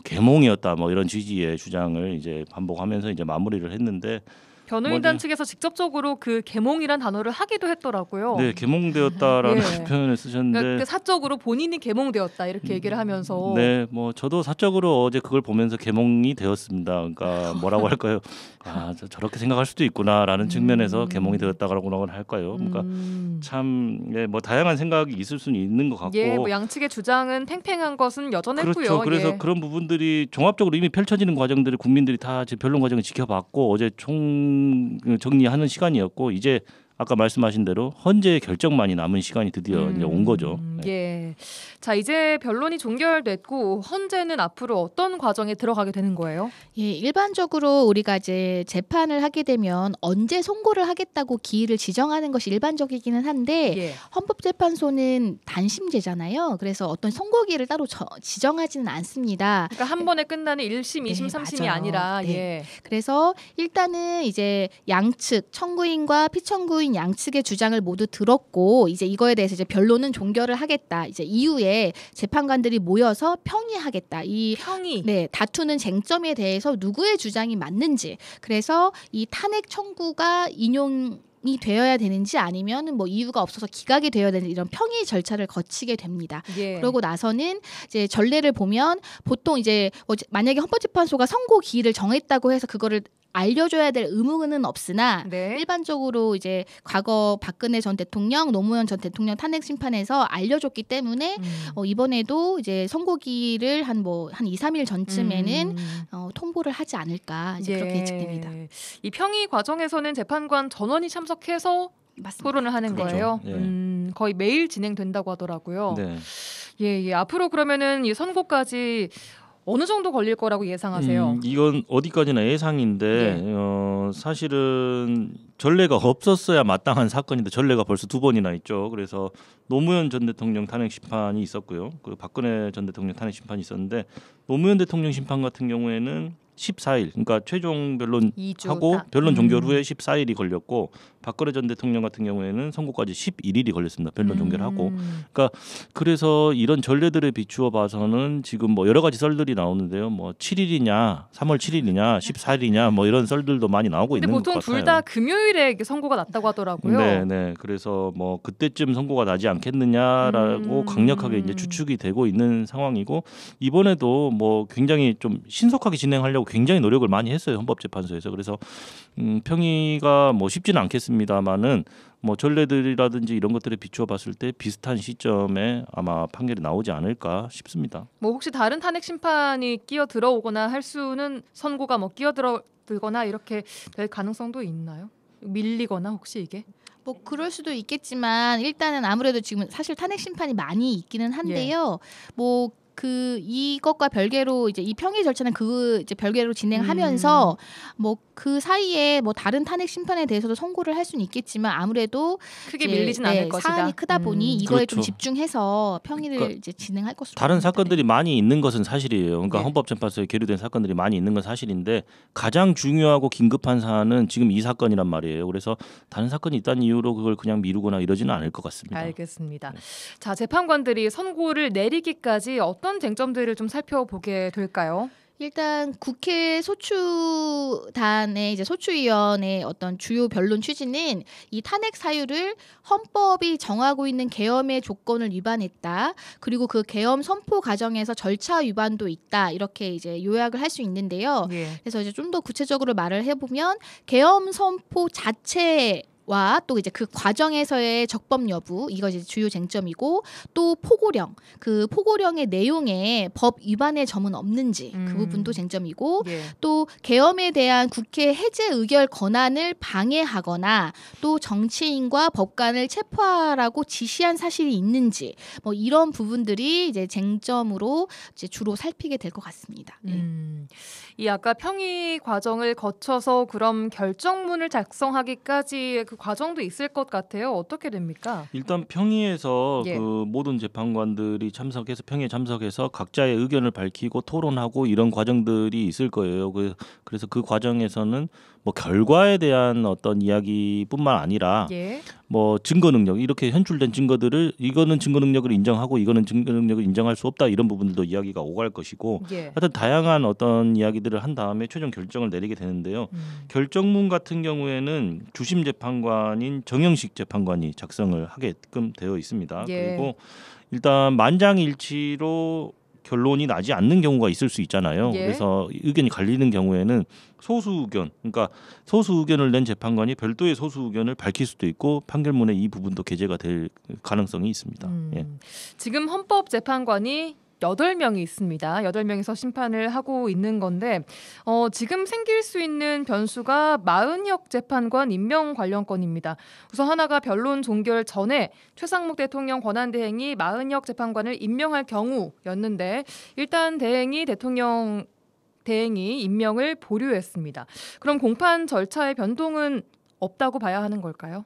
계몽이었다, 뭐 이런 취지의 주장을 이제 반복하면서 이제 마무리를 했는데. 변호인단 측에서 직접적으로 그 계몽이란 단어를 하기도 했더라고요. 네, 계몽되었다라는 표현을 쓰셨는데 그러니까 사적으로 본인이 계몽되었다 이렇게 얘기를 하면서 네, 뭐 저도 사적으로 어제 그걸 보면서 계몽이 되었습니다. 그러니까 뭐라고 할까요? 저렇게 생각할 수도 있구나라는 측면에서 계몽이 되었다라고 할까요? 그러니까 참 뭐 다양한 생각이 있을 수는 있는 것 같고 뭐 양측의 주장은 팽팽한 것은 여전했고요. 그렇죠. 그래서 그런 부분들이 종합적으로 이미 펼쳐지는 과정들을 국민들이 다 변론 과정을 지켜봤고 어제 총 정리하는 시간이었고 이제 아까 말씀하신 대로 헌재의 결정만이 남은 시간이 드디어 이제 온 거죠. 예. 자, 이제 변론이 종결됐고 헌재는 앞으로 어떤 과정에 들어가게 되는 거예요? 예, 일반적으로 우리가 이제 재판을 하게 되면 언제 선고를 하겠다고 기일을 지정하는 것이 일반적이기는 한데 헌법재판소는 단심제잖아요. 그래서 어떤 선고기일을 따로 지정하지는 않습니다. 그러니까 한 번에 끝나는 1심, 2심, 3심이 아니라 그래서 일단은 이제 양측 청구인과 피청구인 양측의 주장을 모두 들었고 이제 이거에 대해서 이제 변론은 종결을 하겠다. 이제 이후에 재판관들이 모여서 평의하겠다. 이 평의. 네, 다투는 쟁점에 대해서 누구의 주장이 맞는지. 그래서 이 탄핵 청구가 인용이 되어야 되는지 아니면 뭐 이유가 없어서 기각이 되어야 되는 이런 평의 절차를 거치게 됩니다. 그러고 나서는 이제 전례를 보면 보통 이제 만약에 헌법재판소가 선고 기일을 정했다고 해서 그거를 알려줘야 될 의무는 없으나 네. 일반적으로 이제 과거 박근혜 전 대통령, 노무현 전 대통령 탄핵 심판에서 알려줬기 때문에 이번에도 이제 선고기를 한 2, 3일 전쯤에는 통보를 하지 않을까 이제 그렇게 예측됩니다. 이 평의 과정에서는 재판관 전원이 참석해서 맞습니다. 토론을 하는 그렇죠. 거예요. 예. 거의 매일 진행된다고 하더라고요. 네. 예. 앞으로 그러면은 이 선고까지 어느 정도 걸릴 거라고 예상하세요? 이건 어디까지나 예상인데 사실은 전례가 없었어야 마땅한 사건인데 전례가 벌써 2번이나 있죠. 그래서 노무현 전 대통령 탄핵 심판이 있었고요. 그 박근혜 전 대통령 탄핵 심판이 있었는데 노무현 대통령 심판 같은 경우에는 14일, 그러니까 최종 변론하고 변론 종결 후에 14일이 걸렸고 박근혜 전 대통령 같은 경우에는 선고까지 11일이 걸렸습니다. 변론 종결하고. 그러니까 그래서 이런 전례들에 비추어 봐서는 지금 뭐 여러 가지 썰들이 나오는데요. 뭐 7일이냐, 3월 7일이냐, 14일이냐 뭐 이런 썰들도 많이 나오고 있는 것 같아요. 근데 보통 둘 다 금요일에 선고가 났다고 하더라고요. 네. 그래서 뭐 그때쯤 선고가 나지 않겠느냐라고 강력하게 이제 추측이 되고 있는 상황이고 이번에도 뭐 굉장히 좀 신속하게 진행하려고 굉장히 노력을 많이 했어요. 헌법재판소에서. 그래서 평의가 뭐 쉽지는 않겠습니다만은 뭐 전례들이라든지 이런 것들에 비추어 봤을 때 비슷한 시점에 아마 판결이 나오지 않을까 싶습니다. 뭐 혹시 다른 탄핵 심판이 끼어 들어오거나 할 수는 선고가 뭐 끼어 들거나 이렇게 될 가능성도 있나요? 밀리거나 혹시 이게? 뭐 그럴 수도 있겠지만 일단은 아무래도 지금 사실 탄핵 심판이 많이 있기는 한데요. 뭐 이것과 별개로 이제 이 평의 절차는 이제 별개로 진행하면서 뭐 그 사이에 뭐 다른 탄핵 심판에 대해서도 선고를 할 수는 있겠지만 아무래도 크게 밀리진 않을 것이다. 사안이 크다 보니 이거에 그렇죠. 좀 집중해서 평의를 그러니까 이제 진행할 것으로 다른 봅니다. 사건들이 많이 있는 것은 사실이에요. 그러니까 네. 헌법재판소에 계류된 사건들이 많이 있는 건 사실인데 가장 중요하고 긴급한 사안은 지금 이 사건이란 말이에요. 그래서 다른 사건이 있다는 이유로 그걸 그냥 미루거나 이러지는 않을 것 같습니다. 알겠습니다. 자, 재판관들이 선고를 내리기까지 어떤 쟁점들을 좀 살펴보게 될까요? 일단 국회 소추단의 이제 소추위원회 어떤 주요 변론 취지는 이 탄핵 사유를 헌법이 정하고 있는 계엄의 조건을 위반했다. 그리고 그 계엄 선포 과정에서 절차 위반도 있다. 이렇게 이제 요약을 할 수 있는데요. 그래서 이제 좀 더 구체적으로 말을 해보면 계엄 선포 자체 와 또 이제 그 과정에서의 적법 여부 이것이 주요 쟁점이고 또 포고령 그 포고령의 내용에 법 위반의 점은 없는지 그 부분도 쟁점이고 또 계엄에 대한 국회 해제 의결 권한을 방해하거나 또 정치인과 법관을 체포하라고 지시한 사실이 있는지 뭐 이런 부분들이 이제 쟁점으로 이제 주로 살피게 될 것 같습니다. 이 아까 평의 과정을 거쳐서 그럼 결정문을 작성하기까지 그 과정도 있을 것 같아요. 어떻게 됩니까? 일단 평의에서 그 모든 재판관들이 참석해서 평의에 참석해서 각자의 의견을 밝히고 토론하고 이런 과정들이 있을 거예요. 그래서 그 과정에서는 뭐 결과에 대한 어떤 이야기뿐만 아니라 뭐 증거 능력 이렇게 현출된 증거들을 이거는 증거 능력을 인정하고 이거는 증거 능력을 인정할 수 없다 이런 부분들도 이야기가 오갈 것이고 하여튼 다양한 어떤 이야기들을 한 다음에 최종 결정을 내리게 되는데요. 결정문 같은 경우에는 주심 재판관인 정영식 재판관이 작성을 하게끔 되어 있습니다. 그리고 일단 만장일치로 결론이 나지 않는 경우가 있을 수 있잖아요. 그래서 의견이 갈리는 경우에는 소수 의견, 그러니까 소수 의견을 낸 재판관이 별도의 소수 의견을 밝힐 수도 있고 판결문에 이 부분도 게재가 될 가능성이 있습니다. 지금 헌법재판관이 8명이 있습니다. 8명이서 심판을 하고 있는 건데 지금 생길 수 있는 변수가 마은혁 재판관 임명 관련 건입니다. 우선 하나가 변론 종결 전에 최상목 대통령 권한대행이 마은혁 재판관을 임명할 경우였는데 일단 대행이 임명을 보류했습니다. 그럼 공판 절차의 변동은 없다고 봐야 하는 걸까요?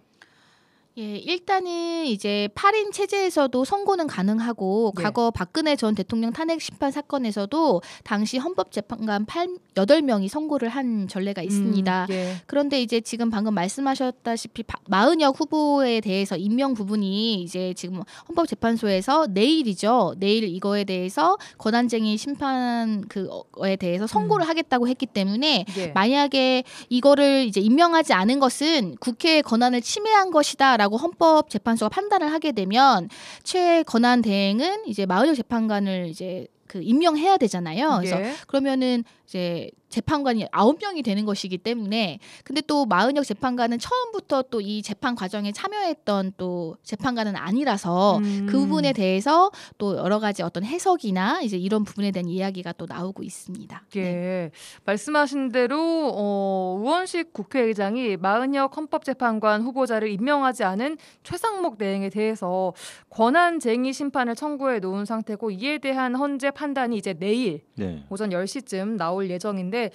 일단은 이제 8인 체제에서도 선고는 가능하고 과거 박근혜 전 대통령 탄핵 심판 사건에서도 당시 헌법재판관 8명이 선고를 한 전례가 있습니다. 그런데 이제 지금 방금 말씀하셨다시피 마은혁 후보에 대해서 임명 부분이 이제 지금 헌법재판소에서 내일이죠. 내일 이거에 대해서 권한쟁의 심판 그거에 대해서 선고를 하겠다고 했기 때문에 만약에 이거를 이제 임명하지 않은 것은 국회의 권한을 침해한 것이다라고 헌법재판소가 판단을 하게 되면 최권한 대행은 이제 마은혁 재판관을 이제 임명해야 되잖아요. 그래서 그러면은 이제 재판관이 9명이 되는 것이기 때문에 근데 또 마은혁 재판관은 처음부터 또 이 재판 과정에 참여했던 또 재판관은 아니라서 그 부분에 대해서 또 여러 가지 어떤 해석이나 이제 이런 부분에 대한 이야기가 또 나오고 있습니다. 예, 네. 말씀하신 대로 우원식 국회의장이 마은혁 헌법재판관 후보자를 임명하지 않은 최상목 대행에 대해서 권한쟁의 심판을 청구해 놓은 상태고 이에 대한 헌재 판단이 이제 내일 네. 오전 10시쯤 나올 예정인데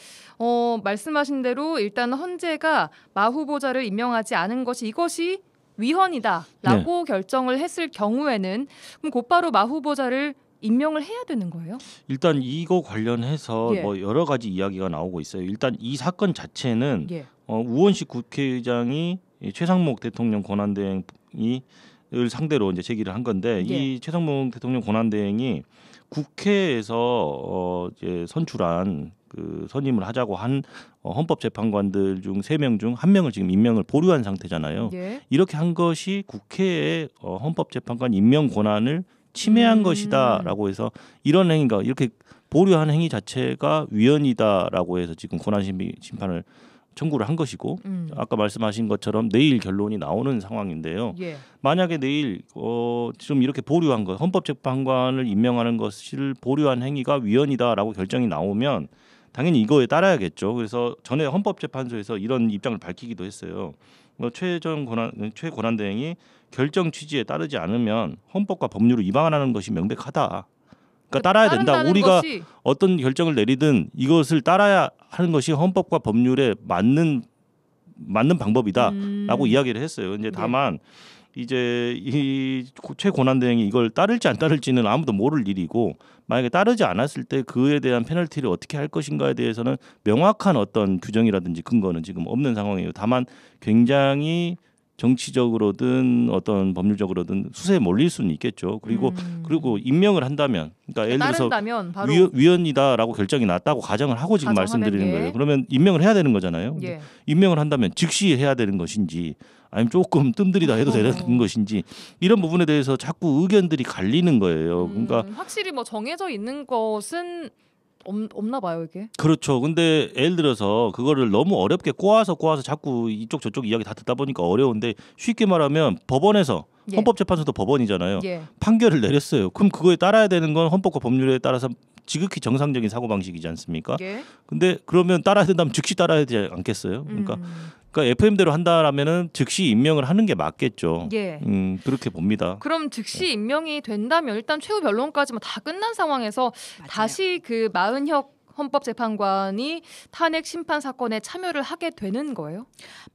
말씀하신 대로 일단 헌재가 마 후보자를 임명하지 않은 것이 이것이 위헌이다라고 결정을 했을 경우에는 그럼 곧바로 마 후보자를 임명을 해야 되는 거예요? 일단 이거 관련해서 예. 뭐 여러 가지 이야기가 나오고 있어요. 일단 이 사건 자체는 예. 우원식 국회의장이 이 최상목 대통령 권한대행을 상대로 이제 제기를 한 건데 예. 이 최상목 대통령 권한대행이 국회에서 이제 선출한 그 선임을 하자고 한 헌법재판관들 중 3명 중 1명을 지금 임명을 보류한 상태잖아요. 예. 이렇게 한 것이 국회의 헌법재판관 임명 권한을 침해한 것이다라고 해서 이런 행위가 이렇게 보류한 행위 자체가 위헌이다라고 해서 지금 권한심판을 청구를 한 것이고 아까 말씀하신 것처럼 내일 결론이 나오는 상황인데요. 예. 만약에 내일 좀 이렇게 보류한 것 헌법재판관을 임명하는 것을 보류한 행위가 위헌이다라고 결정이 나오면 당연히 이거에 따라야겠죠. 그래서 전에 헌법재판소에서 이런 입장을 밝히기도 했어요. 최 권한대행이 결정 취지에 따르지 않으면 헌법과 법률을 위반하는 것이 명백하다. 그러니까 따라야 된다. 우리가 것이... 어떤 결정을 내리든 이것을 따라야 하는 것이 헌법과 법률에 맞는 방법이다라고 이야기를 했어요. 이제 다만 이제 이 최고난대행이 이걸 따를지 안 따를지는 아무도 모를 일이고 만약에 따르지 않았을 때 그에 대한 페널티를 어떻게 할 것인가에 대해서는 명확한 어떤 규정이라든지 근거는 지금 없는 상황이에요. 다만 굉장히 정치적으로든 어떤 법률적으로든 수세에 몰릴 수는 있겠죠. 그리고 임명을 한다면, 그러니까 예를 들어서 바로 위헌이다라고 결정이 났다고 가정을 하고 지금 말씀드리는 거예요. 그러면 임명을 해야 되는 거잖아요. 예. 임명을 한다면 즉시 해야 되는 것인지, 아니면 조금 뜸들이다 해도 되는 것인지 이런 부분에 대해서 자꾸 의견들이 갈리는 거예요. 그러니까 확실히 뭐 정해져 있는 것은 없나 봐요 이게. 그렇죠. 근데 예를 들어서 그거를 너무 어렵게 꼬아서 자꾸 이쪽 저쪽 이야기 다 듣다 보니까 어려운데 쉽게 말하면 법원에서 헌법재판소도 법원이잖아요. 예. 판결을 내렸어요. 그럼 그거에 따라야 되는 건 헌법과 법률에 따라서 지극히 정상적인 사고방식이지 않습니까? 예. 근데 그러면 따라야 된다면 즉시 따라야 되지 않겠어요? 그러니까 FM대로 한다라면은 즉시 임명을 하는 게 맞겠죠. 예. 그렇게 봅니다. 그럼 즉시 임명이 된다면 일단 최후 변론까지만 다 끝난 상황에서 맞아요. 다시 그 마은혁 헌법재판관이 탄핵 심판 사건에 참여를 하게 되는 거예요?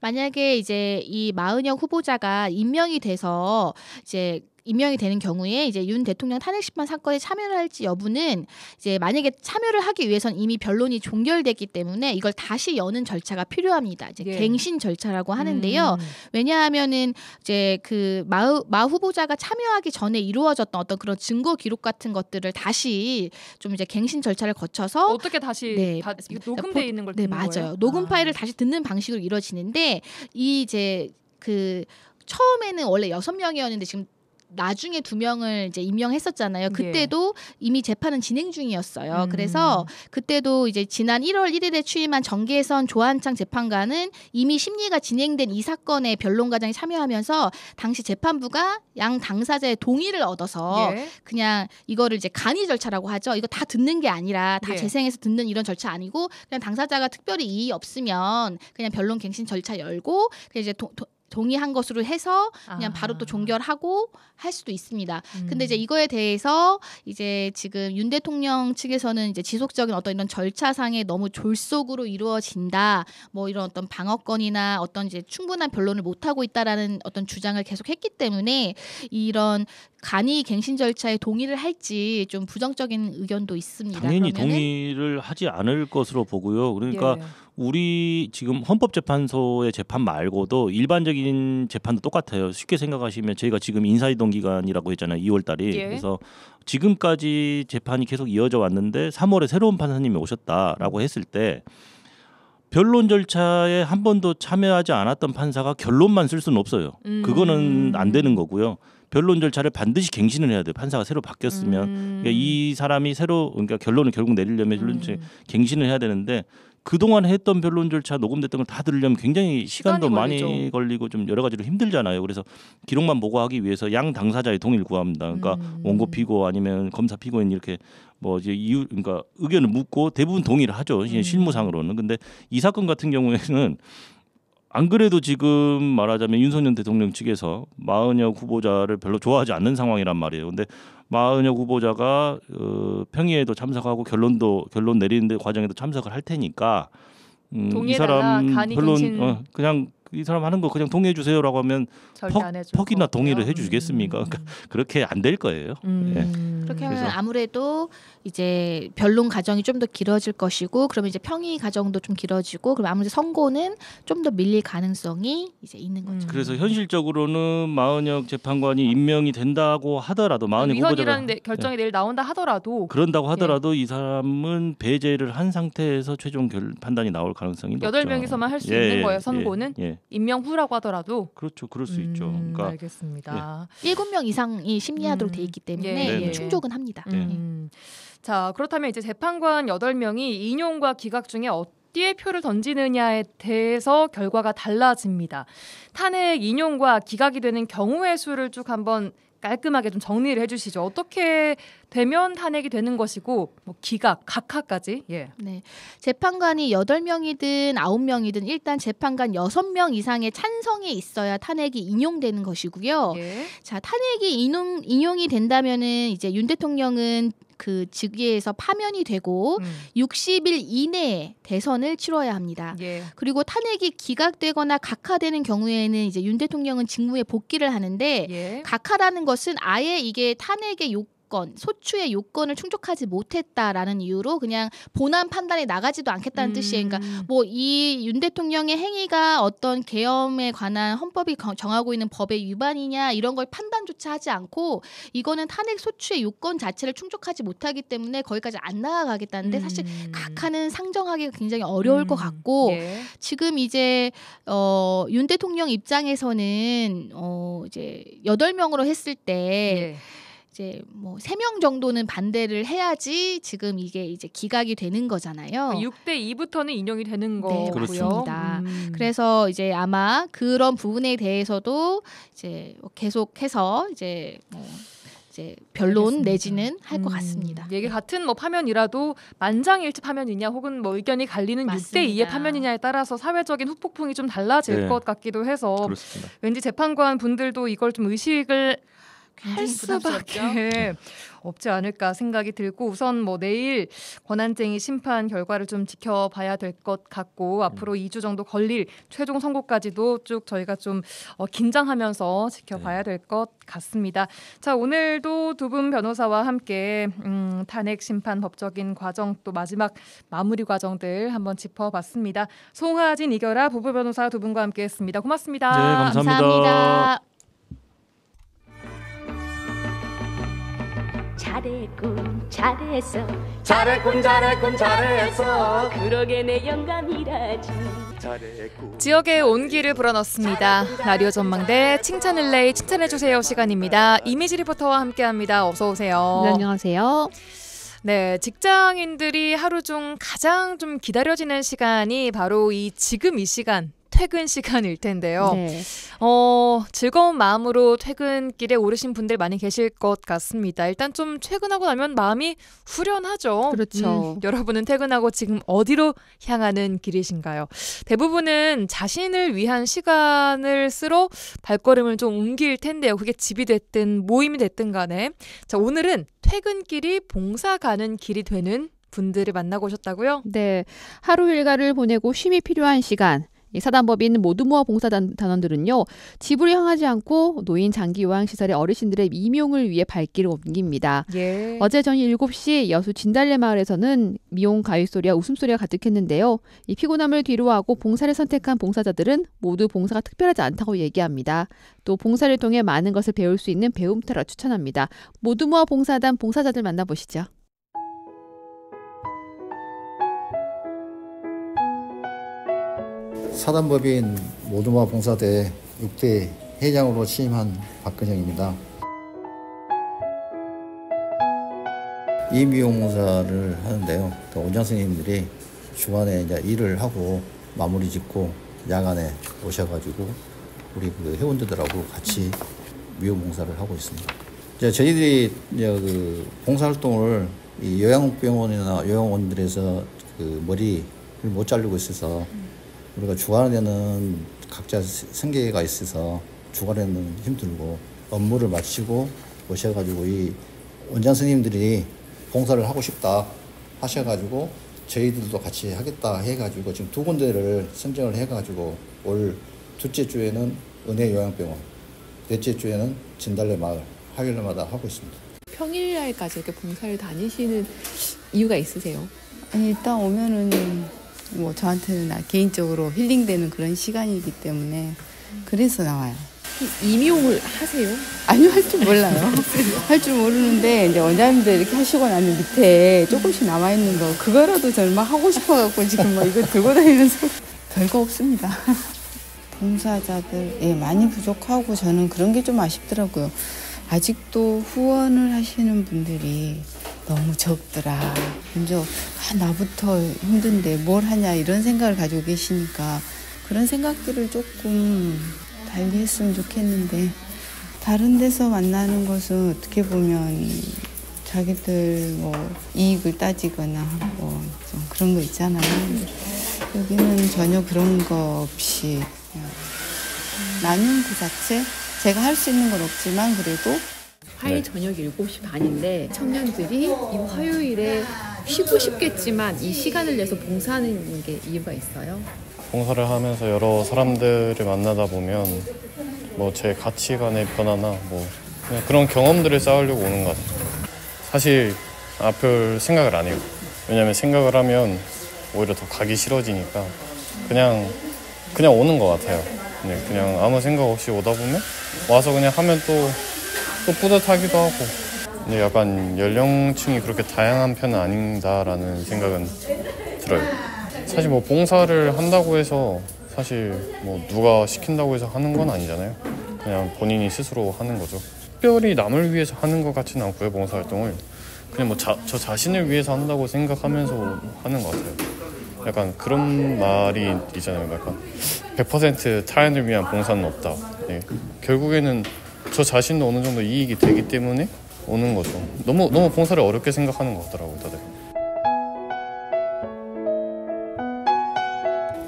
만약에 이제 이 마은혁 후보자가 임명이 돼서 이제 임명이 되는 경우에 이제 윤 대통령 탄핵 심판 사건에 참여를 할지 여부는 이제 만약에 참여를 하기 위해선 이미 변론이 종결됐기 때문에 이걸 다시 여는 절차가 필요합니다. 이제 갱신 절차라고 하는데요. 왜냐하면은 이제 그 마 후보자가 참여하기 전에 이루어졌던 어떤 그런 증거 기록 같은 것들을 다시 좀 이제 갱신 절차를 거쳐서 어떻게 다시 녹음돼 있는 걸 듣는 맞아요. 거예요? 녹음 파일을 다시 듣는 방식으로 이루어지는데 이 이제 그 처음에는 원래 6명이었는데 지금 나중에 2명을 이제 임명했었잖아요. 그때도 이미 재판은 진행 중이었어요. 그래서 그때도 이제 지난 1월 1일에 취임한 정계선 조한창 재판관은 이미 심리가 진행된 이 사건의 변론 과정에 참여하면서 당시 재판부가 양 당사자의 동의를 얻어서 그냥 이거를 이제 간이 절차라고 하죠. 이거 다 듣는 게 아니라 다 재생해서 듣는 이런 절차 아니고 그냥 당사자가 특별히 이의 없으면 그냥 변론 갱신 절차 열고 그냥 이제 동의한 것으로 해서 그냥 바로 또 종결하고 할 수도 있습니다. 근데 이제 이거에 대해서 이제 지금 윤 대통령 측에서는 이제 지속적인 어떤 이런 절차상에 너무 졸속으로 이루어진다. 뭐 이런 어떤 방어권이나 어떤 이제 충분한 변론을 못 하고 있다라는 어떤 주장을 계속했기 때문에 이런 간이 갱신 절차에 동의를 할지 좀 부정적인 의견도 있습니다. 당연히 동의를 하지 않을 것으로 보고요. 그러니까 우리 지금 헌법재판소의 재판 말고도 일반적인 재판도 똑같아요. 쉽게 생각하시면 저희가 지금 인사이동 기간이라고 했잖아요. 2월 달이. 그래서 지금까지 재판이 계속 이어져 왔는데 3월에 새로운 판사님이 오셨다라고 했을 때 변론 절차에 한 번도 참여하지 않았던 판사가 결론만 쓸 수는 없어요. 그거는 안 되는 거고요. 변론 절차를 반드시 갱신을 해야 돼요. 판사가 새로 바뀌었으면 그러니까 이 사람이 새로 그러니까 결론을 결국 내리려면 갱신을 해야 되는데 그동안 했던 변론 절차 녹음됐던 걸 다 들으려면 굉장히 시간도 많이 걸리죠. 걸리고 좀 여러 가지로 힘들잖아요. 그래서 기록만 보고하기 위해서 양 당사자의 동의를 구합니다. 그러니까 원고 피고 아니면 검사 피고인 이렇게 뭐 이제 이유 그러니까 의견을 묻고 대부분 동의를 하죠. 실무상으로는. 근데 이 사건 같은 경우에는 안 그래도 지금 말하자면 윤석열 대통령 측에서 마은혁 후보자를 별로 좋아하지 않는 상황이란 말이에요. 근데 마은혁 후보자가 평의에도 참석하고 결론 내리는 과정에도 참석을 할 테니까 이 사람 결론 그냥 이 사람 하는 거 그냥 동의해 주세요라고 하면 퍽이나 동의를 해주겠습니까? 그러니까 그렇게 안 될 거예요. 예. 그렇게 하면 아무래도 이제 변론 과정이 좀 더 길어질 것이고, 그러면 이제 평의 과정도 좀 길어지고, 그럼 아무래도 선고는 좀 더 밀릴 가능성이 이제 있는 거죠. 그래서 현실적으로는 마은혁 재판관이 임명이 된다고 하더라도 마은혁 위헌이라는 결정이 내일 나온다 하더라도 그런다고 하더라도 이 사람은 배제를 한 상태에서 최종 판단이 나올 가능성이 높죠. 8명이서만 할 수 있는 거예요. 선고는 임명 후라고 하더라도. 그렇죠. 그럴 수 있죠. 그러니까 알겠습니다. 7명 이상이 심리하도록 돼 있기 때문에 충족은 합니다. 자, 그렇다면 이제 재판관 8명이 인용과 기각 중에 어디에 표를 던지느냐에 대해서 결과가 달라집니다. 탄핵 인용과 기각이 되는 경우의 수를 쭉 한번 깔끔하게 좀 정리를 해주시죠. 어떻게 되면 탄핵이 되는 것이고 뭐 기각, 각하까지. 예. 네, 재판관이 8명이든 9명이든 일단 재판관 6명 이상의 찬성이 있어야 탄핵이 인용되는 것이고요. 예. 자, 탄핵이 인용이 된다면은 이제 윤 대통령은 그 직위에서 파면이 되고 60일 이내에 대선을 치러야 합니다. 예. 그리고 탄핵이 기각되거나 각하되는 경우에는 이제 윤 대통령은 직무에 복귀를 하는데 각하라는 것은 아예 이게 탄핵의 소추의 요건을 충족하지 못했다라는 이유로 그냥 본안 판단에 나가지도 않겠다는 뜻이에요. 그러니까 뭐 이 윤 대통령의 행위가 어떤 계엄에 관한 헌법이 정하고 있는 법의 위반이냐 이런 걸 판단조차 하지 않고 이거는 탄핵 소추의 요건 자체를 충족하지 못하기 때문에 거기까지 안 나아가겠다는데 사실 각하는 상정하기가 굉장히 어려울 것 같고 지금 이제 윤 대통령 입장에서는 이제 8명으로 했을 때 이제 뭐 3명 정도는 반대를 해야지 지금 이게 이제 기각이 되는 거잖아요. 6대 2부터는 인용이 되는 거고요. 네, 맞습니다. 그래서 이제 아마 그런 부분에 대해서도 이제 계속해서 이제 변론 알겠습니다. 내지는 할 것 같습니다. 이게 같은 뭐 파면이라도 만장일치 파면이냐 혹은 뭐 의견이 갈리는 맞습니다. 6대 2의 파면이냐에 따라서 사회적인 후폭풍이 좀 달라질 것 같기도 해서 그렇습니다. 왠지 재판관 분들도 이걸 좀 의식을 할 수밖에 없지 않을까 생각이 들고 우선 뭐 내일 권한쟁의 심판 결과를 좀 지켜봐야 될 것 같고 앞으로 2주 정도 걸릴 최종 선고까지도 쭉 저희가 좀 긴장하면서 지켜봐야 될 것 같습니다. 자, 오늘도 두 분 변호사와 함께 탄핵 심판 법적인 과정 또 마지막 마무리 과정들 한번 짚어봤습니다. 송하진, 이결아 부부 변호사 두 분과 함께했습니다. 고맙습니다. 네, 감사합니다. 잘했군 잘했어 잘했군 잘했어 그러게 내 영감이라지. 지역의 온기를 불어넣습니다. 라디오 전망대 칭찬 릴레이 칭찬해주세요 시간입니다. 이미지 리포터와 함께합니다. 어서 오세요. 네, 안녕하세요. 네, 직장인들이 하루 중 가장 좀 기다려지는 시간이 바로 지금 이 시간 퇴근 시간일 텐데요. 네. 즐거운 마음으로 퇴근길에 오르신 분들 많이 계실 것 같습니다. 일단 좀 퇴근하고 나면 마음이 후련하죠. 그렇죠. 여러분은 퇴근하고 지금 어디로 향하는 길이신가요? 대부분은 자신을 위한 시간을 쓰러 발걸음을 좀 옮길 텐데요. 그게 집이 됐든 모임이 됐든 간에. 자, 오늘은 퇴근길이 봉사 가는 길이 되는 분들을 만나고 오셨다고요? 네. 하루 일과를 보내고 쉼이 필요한 시간. 이 사단법인 모두모아 봉사단원들은요. 집으로 향하지 않고 노인 장기 요양시설의 어르신들의 미용을 위해 발길을 옮깁니다. 예. 어제 저녁 7시 여수 진달래 마을에서는 미용 가위소리와 웃음소리가 가득했는데요. 이 피곤함을 뒤로하고 봉사를 선택한 봉사자들은 모두 봉사가 특별하지 않다고 얘기합니다. 또 봉사를 통해 많은 것을 배울 수 있는 배움터라 추천합니다. 모두모아 봉사단 봉사자들 만나보시죠. 사단법인 모두모아 봉사대 6대 회장으로 취임한 박근영입니다. 이미용 봉사를 하는데요. 또 원장 선생님들이 주간에 이제 일을 하고 마무리 짓고 야간에 오셔가지고 우리 그 회원들하고 같이 미용봉사를 하고 있습니다. 이제 저희들이 이제 그 봉사활동을 이 요양병원이나 요양원들에서 그 머리를 못 자르고 있어서 우리가 주간에는 각자 생계가 있어서 주간에는 힘들고 업무를 마치고 오셔가지고 이 원장 선생님들이 봉사를 하고 싶다 하셔가지고 저희들도 같이 하겠다 해가지고 지금 2군데를 선정을 해가지고 올 둘째 주에는 은혜요양병원, 넷째 주에는 진달래 마을 화요일마다 하고 있습니다. 평일날까지 이렇게 봉사를 다니시는 이유가 있으세요? 아니, 일단 오면은 뭐 저한테는 개인적으로 힐링되는 그런 시간이기 때문에 그래서 나와요. 이미용을 하세요? 아니요, 할 줄 몰라요. 할 줄 모르는데 이제 원장님들 이렇게 하시고 나면 밑에 조금씩 남아있는 거 그거라도 저는 막 하고 싶어갖고 지금 막 이거 들고 다니면서 별거 없습니다. 봉사자들 많이 부족하고 저는 그런 게 좀 아쉽더라고요. 아직도 후원을 하시는 분들이 너무 적더라. 먼저 나부터 힘든데 뭘 하냐 이런 생각을 가지고 계시니까 그런 생각들을 조금 달리 했으면 좋겠는데 다른 데서 만나는 것은 어떻게 보면 자기들 뭐 이익을 따지거나 뭐 좀 그런 거 있잖아요. 여기는 전혀 그런 거 없이 그냥 나는 그 자체 제가 할 수 있는 건 없지만 그래도 화요일 저녁 7시 반인데 청년들이 이 화요일에 쉬고 싶겠지만 이 시간을 내서 봉사하는 게 이유가 있어요? 봉사를 하면서 여러 사람들을 만나다 보면 뭐 제 가치관의 변화나 뭐 그냥 그런 경험들을 쌓으려고 오는 것 같아요. 사실 별 생각을 안 해요. 왜냐면 생각을 하면 오히려 더 가기 싫어지니까 그냥 오는 것 같아요. 그냥 아무 생각 없이 오다 보면 와서 그냥 하면 또 뿌듯하기도 하고 근데 약간 연령층이 그렇게 다양한 편은 아닌다라는 생각은 들어요. 사실 뭐 봉사를 한다고 해서 사실 뭐 누가 시킨다고 해서 하는 건 아니잖아요. 그냥 본인이 스스로 하는 거죠. 특별히 남을 위해서 하는 것 같지는 않고요. 봉사활동을 그냥 뭐 저 자신을 위해서 한다고 생각하면서 하는 것 같아요. 약간 그런 말이 있잖아요. 약간 100% 타인을 위한 봉사는 없다. 결국에는 저 자신도 어느 정도 이익이 되기 때문에 오는 거죠. 너무 봉사를 어렵게 생각하는 것 같더라고요, 다들.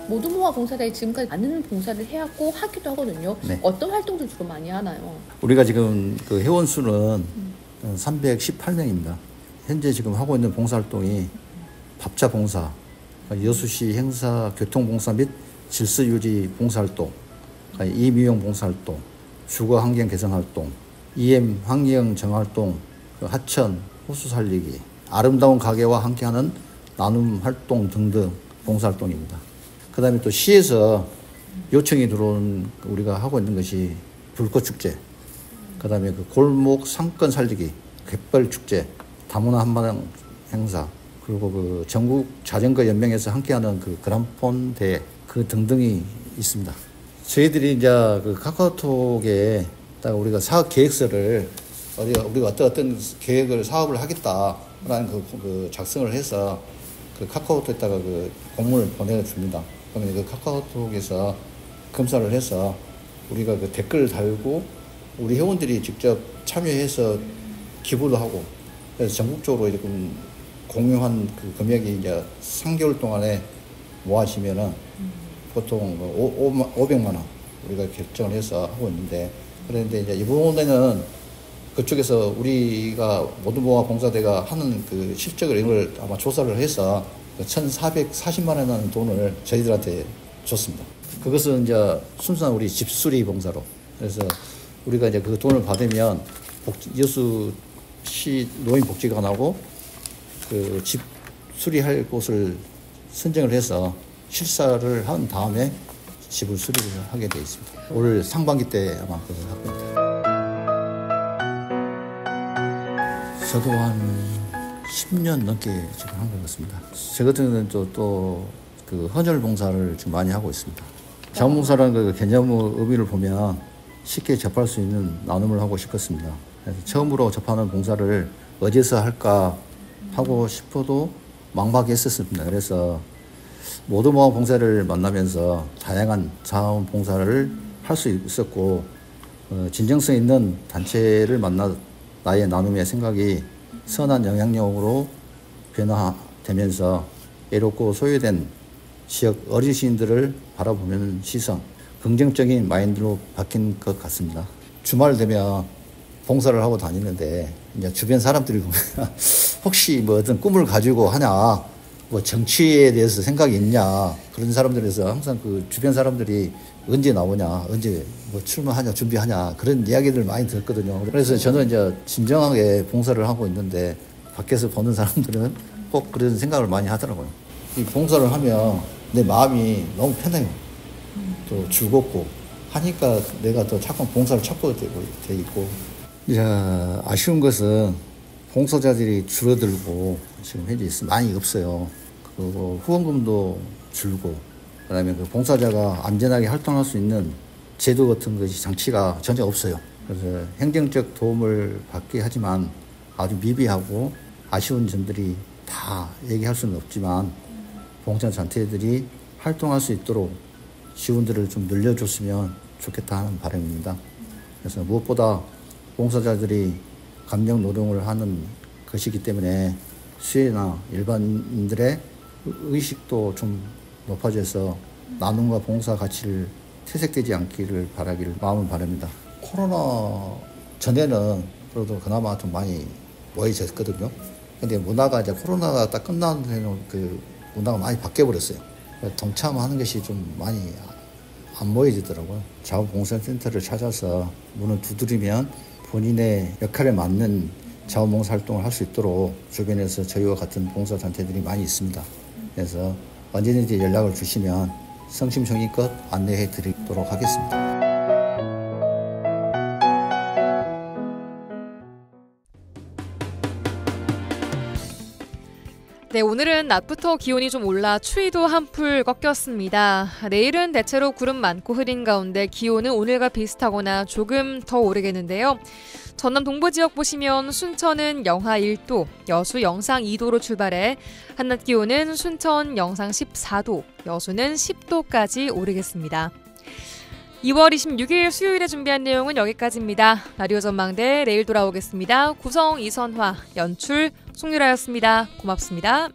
모두모아 봉사단이 지금까지 많은 봉사를 해왔고 하기도 하거든요. 네. 어떤 활동들 주로 많이 하나요? 우리가 지금 그 회원 수는 318명입니다. 현재 지금 하고 있는 봉사활동이 밥차 봉사, 여수시 행사 교통봉사 및 질서유지 봉사활동, 이미용 봉사활동, 주거 환경 개선 활동, EM 환경 정활동, 하천 호수 살리기, 아름다운 가게와 함께하는 나눔 활동 등등 봉사활동입니다. 그 다음에 또 시에서 요청이 들어온 우리가 하고 있는 것이 불꽃축제, 그 다음에 그 골목 상권 살리기, 갯벌축제, 다문화 한마당 행사, 그리고 그 전국 자전거 연맹에서 함께하는 그 그란폰 대회, 그 등등이 있습니다. 저희들이 이제 그 카카오톡에 딱 우리가 사업 계획서를 우리가 어떤 계획을 사업을 하겠다라는 그 작성을 해서 그 카카오톡에다가 그 공문을 보내줍니다. 그러면 그 카카오톡에서 검사를 해서 우리가 그 댓글 달고 우리 회원들이 직접 참여해서 기부도 하고 그래서 전국적으로 이렇게 공유한 그 금액이 이제 3개월 동안에 모아지면은 보통 500만 원 우리가 결정을 해서 하고 있는데 그런데 이제 이번에는 그쪽에서 우리가 모두모아 봉사대가 하는 그 실적을 이걸 아마 조사를 해서 1,440만 원이라는 돈을 저희들한테 줬습니다. 그것은 이제 순수한 우리 집수리 봉사로. 그래서 우리가 이제 그 돈을 받으면 여수시 노인복지관하고 그 집 수리할 곳을 선정을 해서 실사를 한 다음에 집을 수리를 하게 되어 있습니다. 올 상반기 때 아마 그걸 할 겁니다. 저도 한 10년 넘게 지금 한 것 같습니다. 저 같은 경우는 또 그 헌혈 봉사를 지금 많이 하고 있습니다. 자원봉사라는 그 개념의 의미를 보면 쉽게 접할 수 있는 나눔을 하고 싶었습니다. 그래서 처음으로 접하는 봉사를 어디서 할까 하고 싶어도 막막했었습니다. 그래서 모두 모아 봉사를 만나면서 다양한 자원봉사를 할 수 있었고 진정성 있는 단체를 만나 나의 나눔의 생각이 선한 영향력으로 변화되면서 애롭고 소외된 지역 어르신들을 바라보는 시선, 긍정적인 마인드로 바뀐 것 같습니다. 주말 되면 봉사를 하고 다니는데 이제 주변 사람들이 보면 혹시 뭐 어떤 꿈을 가지고 하냐, 뭐 정치에 대해서 생각이 있냐, 그런 사람들에서 항상 그 주변 사람들이 언제 나오냐, 언제 뭐 출마하냐, 준비하냐, 그런 이야기들 많이 들었거든요. 그래서 저는 이제 진정하게 봉사를 하고 있는데 밖에서 보는 사람들은 꼭 그런 생각을 많이 하더라고요. 이 봉사를 하면 내 마음이 너무 편해요. 또 즐겁고 하니까 내가 더 자꾸 봉사를 찾고 돼 있고. 이제 아쉬운 것은 봉사자들이 줄어들고 지금 현재 많이 없어요. 그리고 후원금도 줄고, 그다음에 그 봉사자가 안전하게 활동할 수 있는 제도 같은 것이 장치가 전혀 없어요. 그래서 행정적 도움을 받게 하지만 아주 미비하고 아쉬운 점들이 다 얘기할 수는 없지만 봉사단체들이 활동할 수 있도록 지원들을 좀 늘려줬으면 좋겠다 하는 바람입니다. 그래서 무엇보다 봉사자들이 감정 노동을 하는 것이기 때문에 시민이나 일반인들의 의식도 좀 높아져서 나눔과 봉사 가치를 퇴색되지 않기를 바라기를 마음을 바랍니다. 코로나 전에는 그래도 그나마 좀 많이 모여졌거든요. 근데 문화가 이제 코로나가 딱 끝나는 데는 그 문화가 많이 바뀌어버렸어요. 동참하는 것이 좀 많이 안 모여지더라고요. 자원봉사센터를 찾아서 문을 두드리면 본인의 역할에 맞는 자원봉사 활동을 할 수 있도록 주변에서 저희와 같은 봉사단체들이 많이 있습니다. 그래서 언제든지 연락을 주시면 성심성의껏 안내해 드리도록 하겠습니다. 네, 오늘은 낮부터 기온이 좀 올라 추위도 한풀 꺾였습니다. 내일은 대체로 구름 많고 흐린 가운데 기온은 오늘과 비슷하거나 조금 더 오르겠는데요. 전남 동부 지역 보시면 순천은 영하 1도, 여수 영상 2도로 출발해 한낮 기온은 순천 영상 14도, 여수는 10도까지 오르겠습니다. 2월 26일 수요일에 준비한 내용은 여기까지입니다. 라디오 전망대 내일 돌아오겠습니다. 구성 이선화, 연출 송유라였습니다. 고맙습니다.